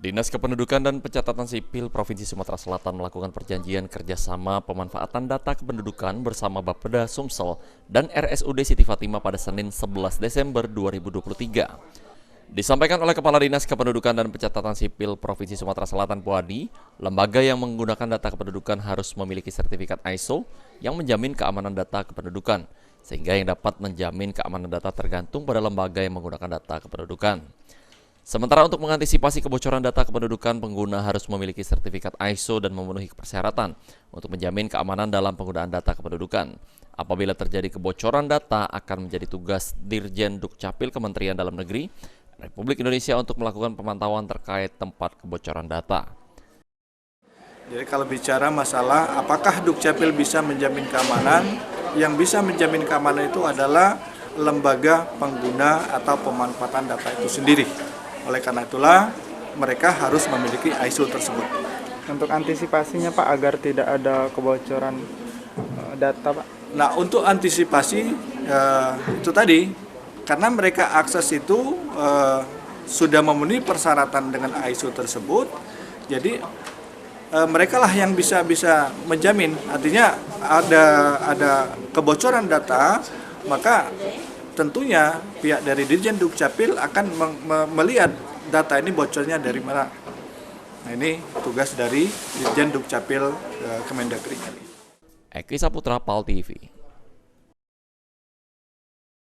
Dinas Kependudukan dan Pencatatan Sipil Provinsi Sumatera Selatan melakukan perjanjian kerjasama pemanfaatan data kependudukan bersama Bapeda Sumsel dan RSUD Siti Fatimah pada Senin 11 Desember 2023. Disampaikan oleh Kepala Dinas Kependudukan dan Pencatatan Sipil Provinsi Sumatera Selatan Puadi, lembaga yang menggunakan data kependudukan harus memiliki sertifikat ISO yang menjamin keamanan data kependudukan, sehingga yang dapat menjamin keamanan data tergantung pada lembaga yang menggunakan data kependudukan. Sementara untuk mengantisipasi kebocoran data kependudukan, pengguna harus memiliki sertifikat ISO dan memenuhi persyaratan untuk menjamin keamanan dalam penggunaan data kependudukan. Apabila terjadi kebocoran data, akan menjadi tugas Dirjen Dukcapil Kementerian Dalam Negeri Republik Indonesia untuk melakukan pemantauan terkait tempat kebocoran data. Jadi kalau bicara masalah apakah Dukcapil bisa menjamin keamanan, yang bisa menjamin keamanan itu adalah lembaga pengguna atau pemanfaatan data itu sendiri. Oleh karena itulah mereka harus memiliki ISO tersebut. Untuk antisipasinya Pak, agar tidak ada kebocoran data Pak? Nah, untuk antisipasi itu tadi, karena mereka akses itu sudah memenuhi persyaratan dengan ISO tersebut, jadi mereka lah yang bisa menjamin. Artinya ada kebocoran data, maka tentunya pihak dari Dirjen Dukcapil akan melihat data ini bocornya dari mana. Nah, ini tugas dari Dirjen Dukcapil Kemendagri. Eki Saputra, PAL TV.